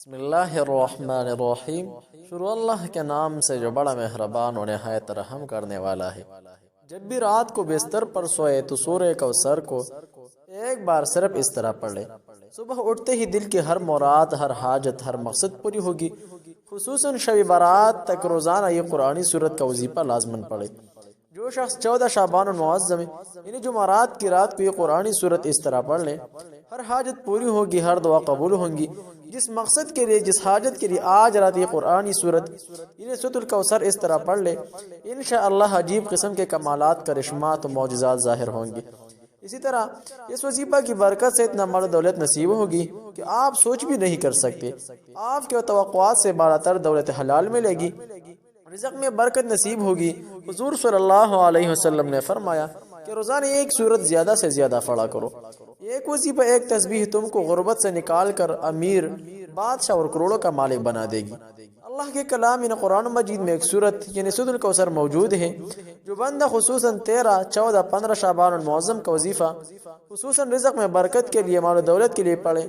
بسم اللہ الرحمن الرحیم، شروع اللہ کے نام سے جو بڑا مہربان و نہایت رحم کرنے والا ہے۔ جب بھی رات کو بستر پر سوئے تو سورہ کوثر کو ایک بار صرف اس طرح پڑھ لے۔ صبح اٹھتے ہی دل کی ہر مراد، ہر حاجت، ہر مقصد پوری ہوگی۔ خصوصاً شب برات تک روزانہ یہ قرآنی سورت کا وظیفہ لازماً پڑھے۔ جو شخص 14 شعبان المعظم یعنی جمعرات کی رات کو یہ قرآنی سورت اس طرح پڑھ لے، ہر حاجت پوری ہوگی، ہر دعا قبول ہوں گی۔ جس مقصد کے لیے، جس حاجت کے لیے آج رات یہ قرآنی سورت یعنی سورۃ الکوثر اس طرح پڑھ لے، انشاءاللہ عجیب قسم کے کمالات، کرشمات و معجزات ظاہر ہوں گے۔ اسی طرح اس وظیفہ کی برکت سے اتنا مال و دولت نصیب ہوگی کہ آپ سوچ بھی نہیں کر سکتے۔ آپ کے توقعات سے بالاتر تر دولت حلال ملے گی، رزق میں برکت نصیب ہوگی۔ حضور صلی اللہ علیہ وسلم نے فرمایا کہ روزانہ ایک سورت زیادہ سے زیادہ پڑھا کرو۔ ایک وظیفہ، ایک تسبیح تم کو غربت سے نکال کر امیر، بادشاہ اور کروڑوں کا مالک بنا دے گی۔ اللہ کے کلام یعنی قرآن مجید میں ایک سورت یعنی سورۃ الکوثر موجود ہے، جو بندہ خصوصاً 13، 14، 15 شعبان المعظم کا وظیفہ خصوصاً رزق میں برکت کے لیے، مال و دولت کے لیے پڑھے۔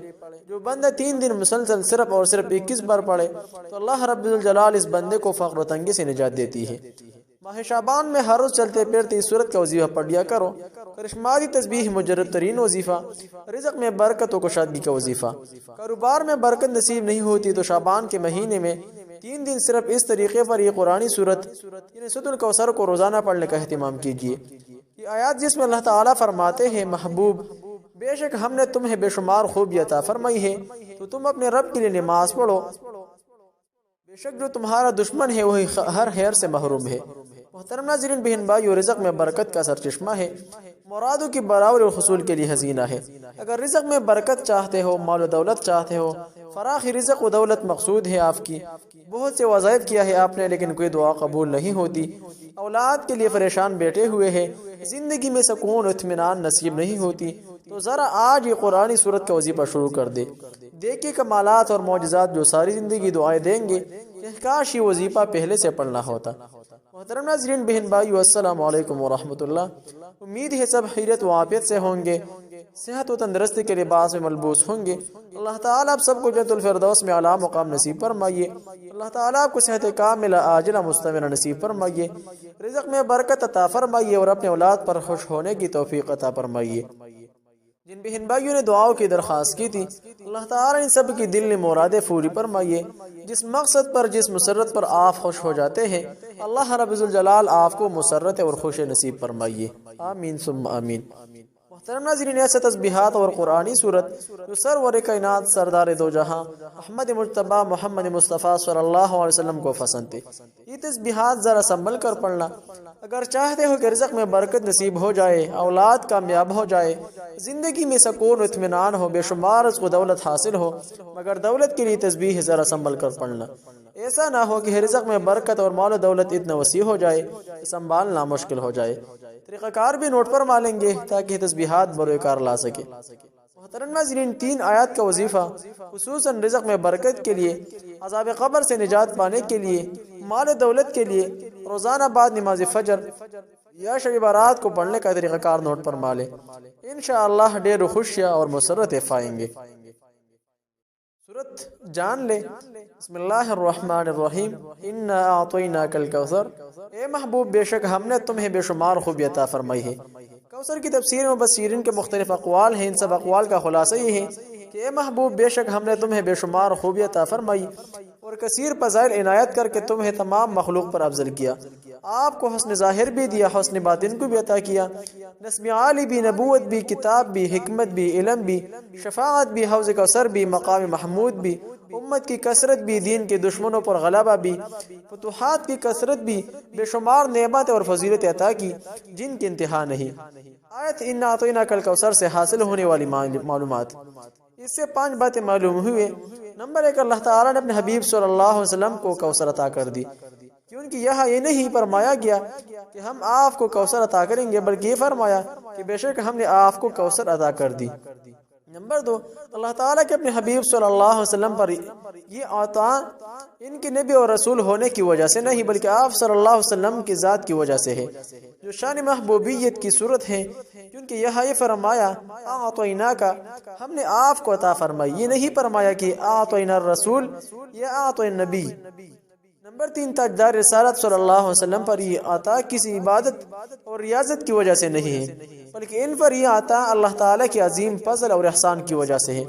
جو بندہ 3 دن مسلسل صرف اور صرف 21 بار پڑھے تو اللہ رب الجلال اس بندے کو فقر و تنگی سے نجات دیتی ہے۔ ماہ شعبان میں ہر روز چلتے پھرتے اس سورت کا وظیفہ پڑھ لیا کرو۔ کرشماتی تسبیح مجرب ترین وظیفہ، رزق میں برکت و کشادگی کا وظیفہ۔ کاروبار میں برکت نصیب نہیں ہوتی تو شعبان کے مہینے میں 3 دن صرف اس طریقے پر یہ قرآنی سورت یعنی سورۃ الکوثر کو روزانہ پڑھنے کا اہتمام کیجیے۔ یہ آیات جس میں اللہ تعالیٰ فرماتے ہیں، محبوب بے شک ہم نے تمہیں بے شمار خوبی عطا فرمائی ہے تو تم اپنے رب کے لیے نماز پڑھو، بے شک جو تمہارا دشمن ہے وہی ہر خیر سے محروم ہے۔ محترم ناظرین، بہن بھائیو، رزق میں برکت کا سرچشمہ ہے، مرادوں کی برابری اور حصول کے لیے خزینہ ہے۔ اگر رزق میں برکت چاہتے ہو، مال و دولت چاہتے ہو، فراخ رزق و دولت مقصود ہے آپ کی، بہت سے وظائف کیا ہے آپ نے لیکن کوئی دعا قبول نہیں ہوتی، اولاد کے لیے پریشان بیٹھے ہوئے ہیں، زندگی میں سکون و اطمینان نصیب نہیں ہوتی، تو ذرا آج یہ قرآنی سورت کا وظیفہ شروع کر دے۔ دیکھیے کمالات اور معجزات جو ساری زندگی دعائیں دیں گے کہ کاش یہ وظیفہ پہلے سے پڑھنا ہوتا۔ محترم ناظرین، بہن بھائیو، السلام علیکم ورحمۃ اللہ۔ امید ہے سب خیریت و عافیت سے ہوں گے، صحت و تندرستی کے لباس میں ملبوس ہوں گے۔ اللہ تعالیٰ آپ سب کو جنت الفردوس میں اعلیٰ مقام نصیب فرمائیے۔ اللہ تعالیٰ آپ کو صحت کاملہ عاجلہ مستمرہ نصیب فرمائیے، رزق میں برکت عطا فرمائیے اور اپنے اولاد پر خوش ہونے کی توفیق عطا فرمائیے۔ جن بہن بھائیوں نے دعاؤں کی درخواست کی تھی، اللہ تعالیٰ ان سب کی دل نے مرادیں پوری فرمائیے۔ جس مقصد پر، جس مسرت پر آپ خوش ہو جاتے ہیں، اللہ رب الجلال آپ کو مسرت اور خوش نصیب فرمائیے، آمین ثم آمین۔ محترم ناظرین، ایسے تسبیحات اور قرآنی سورت جو سرور کائنات، سردار دو جہاں احمد مجتبی محمد مصطفیٰ صلی اللہ علیہ وسلم کو پسند تھے، یہ تسبیحات ذرا سنبھل کر پڑھنا۔ اگر چاہتے ہو کہ رزق میں برکت نصیب ہو جائے، اولاد کامیاب ہو جائے، زندگی میں سکون و اطمینان ہو، بے شمار رزق و دولت حاصل ہو، مگر دولت کے لیے تسبیح ذرا سنبھل کر پڑھنا۔ ایسا نہ ہو کہ رزق میں برکت اور مال و دولت اتنا وسیع ہو جائے کہ سنبھالنا مشکل ہو جائے۔ طریقہ کار بھی نوٹ پر مالیں گے تاکہ تسبیحات بروئے کار لا سکے۔ محترم ناظرین، 3 آیات کا وظیفہ خصوصاً رزق میں برکت کے لیے، عذاب قبر سے نجات پانے کے لیے، مال و دولت کے لیے، روزانہ بعد نماز فجر یا شب برات کو پڑھنے کا طریقہ کار نوٹ پر مالے، انشاءاللہ ڈھیر خوشیاں اور مسرتیں پائیں گے۔ سورت جان لے۔ بسم اللہ الرحمن الرحیم، انا اعطیناک الکوثر۔ اے محبوب، بے شک ہم نے تمہیں بے شمار خوبی عطا فرمائی ہے۔ کوثر کی تفسیر میں مفسرین کے مختلف اقوال ہیں، ان سب اقوال کا خلاصہ یہ ہے کہ اے محبوب، بے شک ہم نے تمہیں بے شمار خوبی عطا فرمائی اور کثیر فضائل عنایت کر کے تمہیں تمام مخلوق پر افضل کیا۔ آپ کو حسن ظاہر بھی دیا، حسن باطن کو بھی عطا کیا، نسب عالی بھی، نبوت بھی، کتاب بھی، حکمت بھی، علم بھی، شفاعت بھی، حوض کوثر بھی، مقام محمود بھی، امت کی کثرت بھی، دین کے دشمنوں پر غلبہ بھی، فتوحات کی کثرت بھی، بے شمار نعمت اور فضیلت عطا کی جن کی انتہا نہیں۔ آیت انا اعطیناک الکوثر سے حاصل ہونے والی معلومات، اس سے 5 باتیں معلوم ہوئے۔ نمبر 1، اللہ تعالیٰ نے اپنے حبیب صلی اللہ علیہ وسلم کو کوثر عطا کر دی، کیونکہ یہاں یہ نہیں فرمایا گیا کہ ہم آپ کو کوثر عطا کریں گے، بلکہ یہ فرمایا کہ بے شک ہم نے آپ کو کوثر عطا کر دی۔ نمبر 2، اللہ تعالیٰ کے اپنے حبیب صلی اللہ علیہ وسلم پر یہ عطا ان کے نبی اور رسول ہونے کی وجہ سے نہیں بلکہ آپ صلی اللہ علیہ وسلم کی ذات کی وجہ سے ہے، جو شان محبوبیت کی صورت ہے، کیونکہ یہ فرمایا اعطیناک، ہم نے آپ کو عطا فرمائی، یہ نہیں فرمایا کہ اعطینا الرسول یا اعطینا النبی۔ نمبر 3، تاجدار رسالت صلی اللہ علیہ وسلم پر یہ عطا کسی عبادت اور ریاضت کی وجہ سے نہیں ہے، بلکہ ان پر یہ عطا اللہ تعالیٰ کی عظیم فضل اور احسان کی وجہ سے ہے،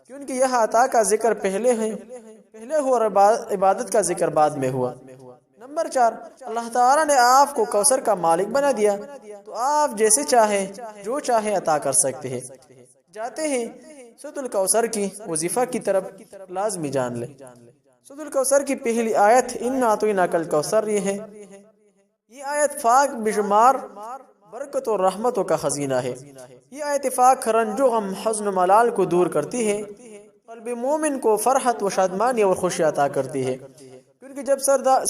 کیونکہ یہ عطا کا ذکر پہلے ہوا اور عبادت کا ذکر بعد میں ہوا۔ نمبر 4، اللہ تعالیٰ نے آپ کو کوثر کا مالک بنا دیا، تو آپ جیسے چاہے جو چاہے عطا کر سکتے ہیں۔ جاتے ہیں سورۃ الکوثر کی وظیفہ کی طرف، لازمی جان لیں۔ سورۃ الکوثر کی پہلی آیت اِنَّا أَعْطَيْنَاكَ الْكَوْثَرَ یہ ہے۔ یہ آیت پاک بشمار برکت اور رحمتوں کا خزینہ ہے۔ یہ آیت پاک رنج و غم، حزن و ملال کو دور کرتی ہے، قلب مومن کو فرحت و شادمانی اور خوشی عطا کرتی ہے، کیونکہ جب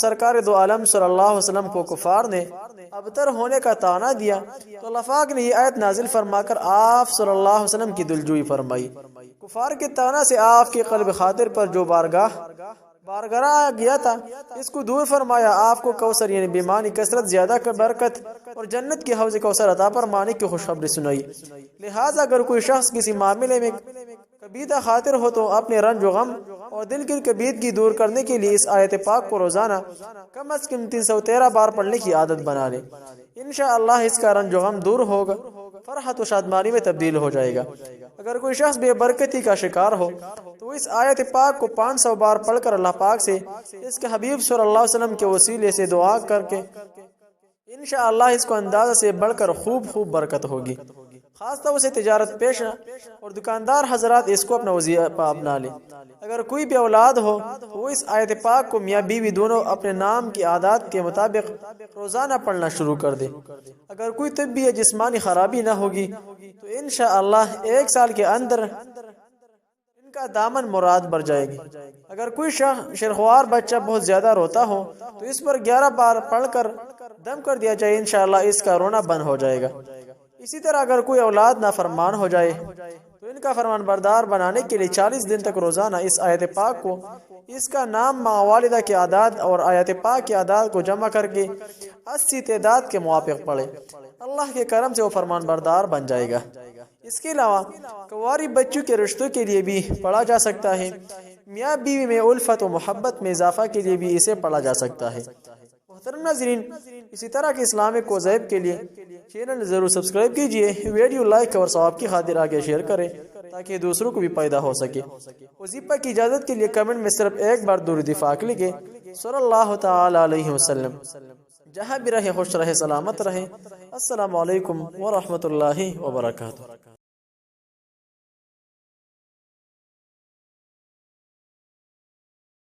سرکار دو عالم صلی اللہ علیہ وسلم کو کفار نے ابتر ہونے کا طعنہ دیا تو اللہ پاک نے یہ آیت نازل فرما کر آپ صلی اللہ علیہ وسلم کی دلجوئی فرمائی۔ کفار کے طعنہ سے آپ کے قلب خاطر پر جو بارگاہ گیا تھا، اس کو دور فرمایا، آپ کو کوثر یعنی بیمانی کثرت، زیادہ برکت اور جنت کی حوض کوثر عطا فرمانے کی خوشخبری سنائی۔ لہٰذا اگر کوئی شخص کسی معاملے میں کبیدہ خاطر ہو تو اپنے رنج و غم اور دل کی کبیدگی دور کرنے کے لیے اس آیت پاک کو روزانہ کم از کم 313 بار پڑھنے کی عادت بنا لے۔ انشاءاللہ اس کا رنج و غم دور ہوگا، فرحت و شادمانی میں تبدیل ہو جائے گا۔ اگر کوئی شخص بے برکتی کا شکار ہو تو اس آیت پاک کو 500 بار پڑھ کر اللہ پاک سے اس کے حبیب صلی اللہ علیہ وسلم کے وسیلے سے دعا کر کے انشاءاللہ اس کو اندازہ سے بڑھ کر خوب برکت ہوگی۔ خاص طور سے تجارت پیشہ اور دکاندار حضرات اس کو اپنا وظیفہ اپنا لیں۔ اگر کوئی بھی اولاد ہو تو وہ اس آیت پاک کو میاں بیوی دونوں اپنے نام کی عادات کے مطابق روزانہ پڑھنا شروع کر دے۔ اگر کوئی طبی یا جسمانی خرابی نہ ہوگی تو انشاءاللہ 1 سال کے اندر ان کا دامن مراد بھر جائے گی۔ اگر کوئی شرخوار بچہ بہت زیادہ روتا ہو تو اس پر 11 بار پڑھ کر دم کر دیا جائے، انشاءاللہ اس کا رونا بند ہو جائے گا۔ اسی طرح اگر کوئی اولاد نافرمان ہو جائے تو ان کا فرمان بردار بنانے کے لیے 40 دن تک روزانہ اس آیت پاک کو، اس کا نام ماں والدہ کی اعداد اور آیت پاک کی اعداد کو جمع کر کے 80 تعداد کے موافق پڑھے، اللہ کے کرم سے وہ فرمان بردار بن جائے گا۔ اس کے علاوہ کنواری بچوں کے رشتوں کے لیے بھی پڑھا جا سکتا ہے، میاں بیوی میں الفت و محبت میں اضافہ کے لیے بھی اسے پڑھا جا سکتا ہے۔ محترم ناظرین، اسی طرح کے اسلامک وظائف کے لیے چینل ضرور سبسکرائب کیجئے، ویڈیو لائک اور ثواب کی خاطر آگے شیئر کریں تاکہ دوسروں کو بھی فائدہ ہو سکے۔ وظیفہ کی اجازت کے لیے کمنٹ میں صرف ایک بار درود پاک لکھیں، صلی اللہ تعالی علیہ وسلم۔ جہاں بھی رہے خوش رہے، سلامت رہے۔ السلام علیکم ورحمۃ اللہ وبرکاتہ۔